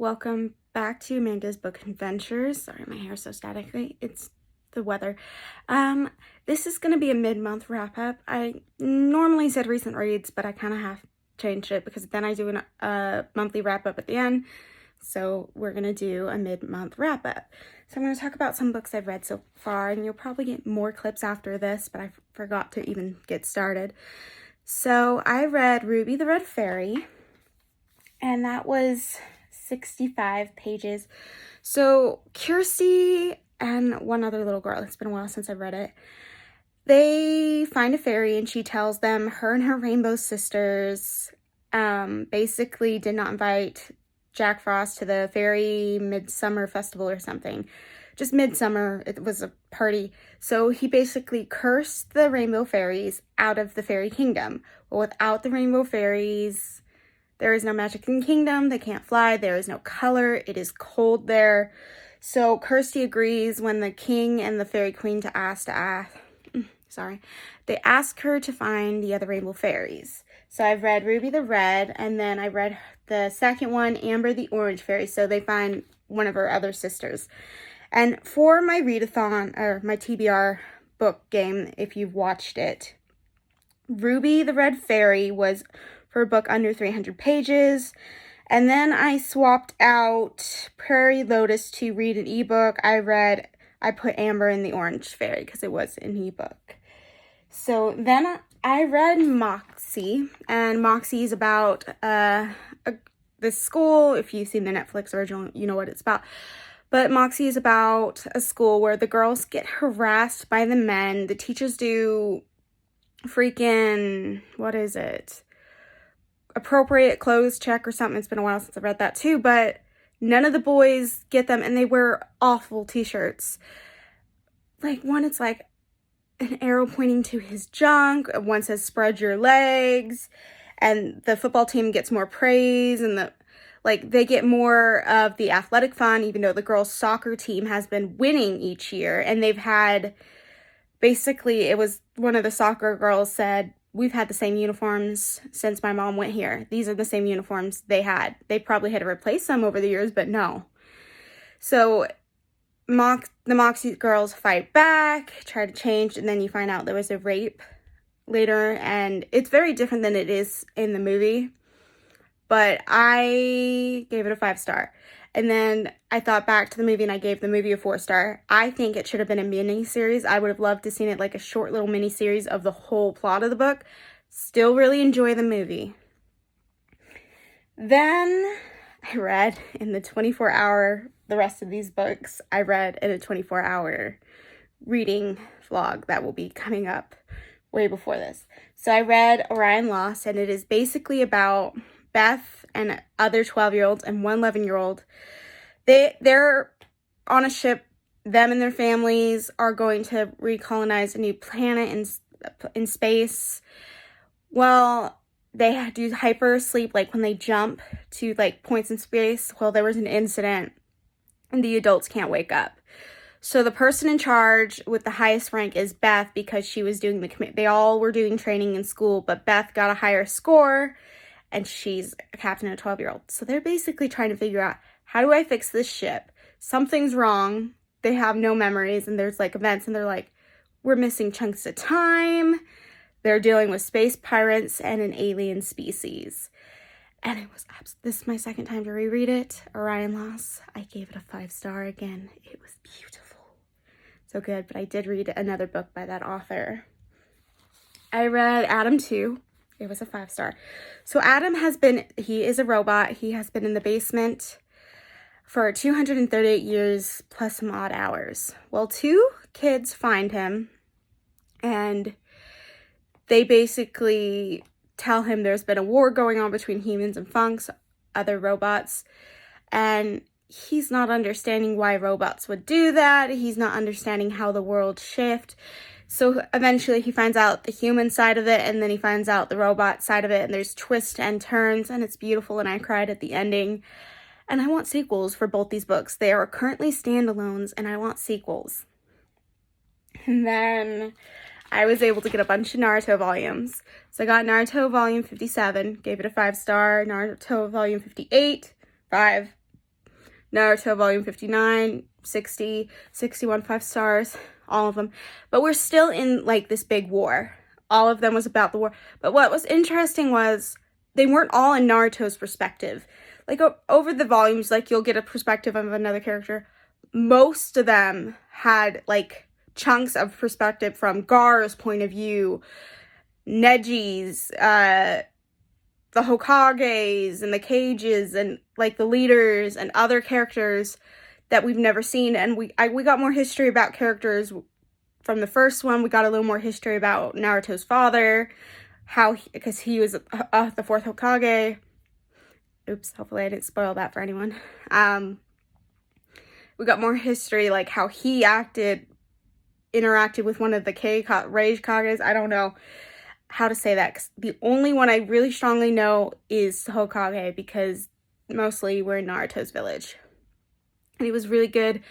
welcome back to Amanda's Book Adventures. Sorry, my hair's so static. It's the weather. This is going to be a mid-month wrap-up. I normally said recent reads, but I kind of have changed it because then I do a monthly wrap-up at the end. So we're going to do a mid-month wrap-up. So I'm going to talk about some books I've read so far, and you'll probably get more clips after this, but I forgot to even get started. So I read Ruby the Red Fairy, and that was 65 pages. So Kirsty and one other little girl, it's been a while since I've read it, they find a fairy and she tells them her and her rainbow sisters basically did not invite Jack Frost to the fairy midsummer festival or something. Just midsummer, it was a party. So he basically cursed the rainbow fairies out of the fairy kingdom. Well, without the rainbow fairies, there is no magic in the kingdom. They can't fly. There is no color. It is cold there. So Kirsty agrees when the king and the fairy queen they ask her to find the other rainbow fairies. So I've read Ruby the Red, and then I read the second one, Amber the Orange Fairy. So they find one of her other sisters. And for my readathon, or my TBR book game, if you've watched it, Ruby the Red Fairy was for a book under 300 pages. And then I swapped out Prairie Lotus to read an ebook. I put Amber in the Orange Fairy because it was an ebook. So then I read Moxie, and Moxie is about this school. If you've seen the Netflix original, you know what it's about. But Moxie is about a school where the girls get harassed by the men. The teachers do freaking, appropriate clothes check or something. It's been a while since I read that too, but none of the boys get them, and they wear awful t-shirts. Like one, it's like an arrow pointing to his junk. One says spread your legs, and the football team gets more praise, and they get more of the athletic fun, even though the girls' soccer team has been winning each year. And they've had, basically, it was one of the soccer girls said, we've had the same uniforms since my mom went here. These are the same uniforms they had. They probably had to replace some over the years, but no. So the Moxie girls fight back, try to change, and then you find out there was a rape later, and it's very different than it is in the movie. But I gave it a 5-star. And then I thought back to the movie and I gave the movie a 4-star. I think it should have been a mini-series. I would have loved to seen it like a short little mini-series of the whole plot of the book. Still really enjoy the movie. Then I read in the 24-hour, the rest of these books, I read in a 24-hour reading vlog that will be coming up way before this. So I read Orion Lost, and it is basically about Beth and other 12-year-olds and one 11-year-old. They're on a ship. Them and their families are going to recolonize a new planet in space. Well, they do hyper sleep, like when they jump to points in space. Well, there was an incident and the adults can't wake up. So the person in charge with the highest rank is Beth, because she was doing they all were doing training in school, but Beth got a higher score, and she's a captain of a 12-year-old. So they're basically trying to figure out, how do I fix this ship? Something's wrong. They have no memories, and there's events, and they're like, we're missing chunks of time. They're dealing with space pirates and an alien species. And it was this is my second time to reread it, Orion Lost. I gave it a 5-star again. It was beautiful. So good, but I did read another book by that author. I read Adam 2. It was a 5-star. So Adam he is a robot. He has been in the basement for 238 years plus some odd hours. Well, 2 kids find him, and they basically tell him there's been a war going on between humans and funks, other robots, and he's not understanding why robots would do that. He's not understanding how the world shifts. So eventually he finds out the human side of it, and then he finds out the robot side of it, and there's twists and turns, and it's beautiful, and I cried at the ending. And I want sequels for both these books. They are currently standalones, and I want sequels. And then I was able to get a bunch of Naruto volumes. So I got Naruto volume 57, gave it a 5-star. Naruto volume 58, 5. Naruto Volume 59, 60, 61 5 stars, all of them. But we're still in, like, this big war. All of them was about the war. But what was interesting was they weren't all in Naruto's perspective. Like, over the volumes, like, you'll get a perspective of another character. Most of them had, like, chunks of perspective from Gar's point of view, Neji's, the Hokages, and the Cages, and, like, the leaders, and other characters that we've never seen. And we got more history about characters from the first one. We got a little more history about Naruto's father, because he was the fourth Hokage. Oops, hopefully I didn't spoil that for anyone. We got more history, like how he interacted with one of the Rage Kages. I don't know how to say that, 'cause the only one I really strongly know is Hokage, because mostly we're in Naruto's village. And it was really good.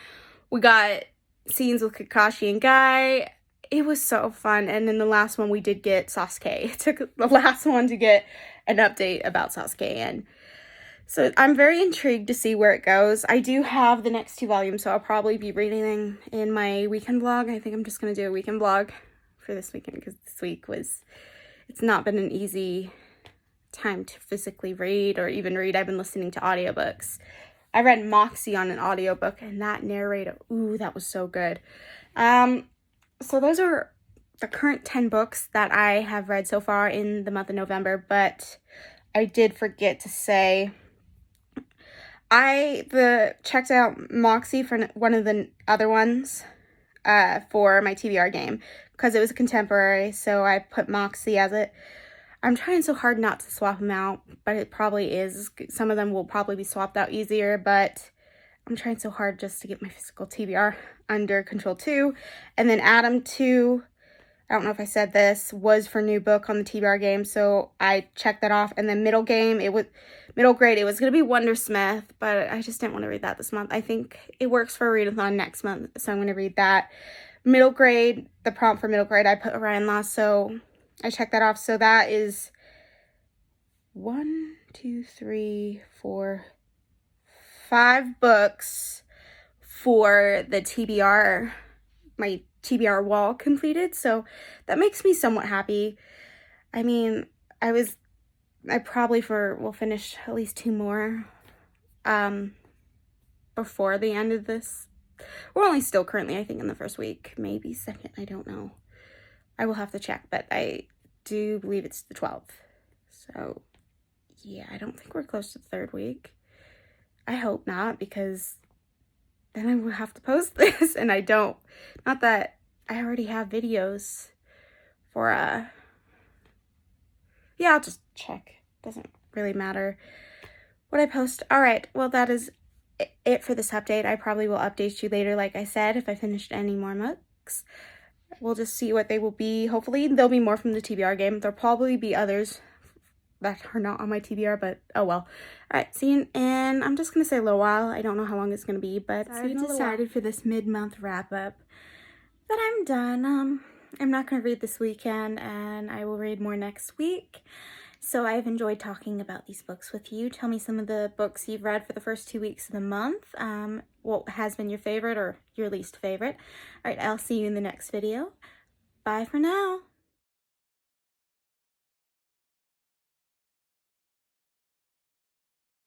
We got scenes with Kakashi and Guy. It was so fun. And in the last one, we did get Sasuke. It took the last one to get an update about Sasuke. And so I'm very intrigued to see where it goes. I do have the next 2 volumes, so I'll probably be reading them in my weekend vlog. I think I'm just going to do a weekend vlog for this weekend, because this week it's not been an easy time to physically read or even read. I've been listening to audiobooks. I read Moxie on an audiobook, and that narrator, ooh, that was so good. So those are the current 10 books that I have read so far in the month of November, but I did forget to say, I checked out Moxie for one of the other ones for my TBR game, because it was a contemporary, so I put Moxie as it. I'm trying so hard not to swap them out, but it probably is. Some of them will probably be swapped out easier, but I'm trying so hard just to get my physical TBR under control too. And then Adam 2, I don't know if I said this, was for new book on the TBR game, so I checked that off. And then middle grade, it was going to be Wondersmith, but I just didn't want to read that this month. I think it works for a readathon next month, so I'm going to read that. Middle grade, the prompt for middle grade, I put Orion Lost, so I checked that off. So that is 1, 2, 3, 4, 5 books for the TBR, my TBR wall completed. So that makes me somewhat happy. I mean, I probably will finish at least 2 more before the end of this. We're only still currently, I think, in the first week, maybe second, I don't know. I will have to check, but I do believe it's the 12th. So, yeah, I don't think we're close to the 3rd week. I hope not, because then I will have to post this, and I don't. Not that I already have videos for, yeah, I'll just check. Doesn't really matter what I post. All right, well, that is it for this update. I probably will update you later, like I said, if I finished any more books. We'll just see what they will be. Hopefully, there'll be more from the TBR game. There'll probably be others that are not on my TBR, but oh well. All right, see you, and I'm just going to say a little while. I don't know how long it's going to be, but I've decided for this mid-month wrap-up that I'm done. I'm not going to read this weekend, and I will read more next week. So I've enjoyed talking about these books with you. Tell me some of the books you've read for the first 2 weeks of the month. What has been your favorite or your least favorite. All right, I'll see you in the next video. Bye for now.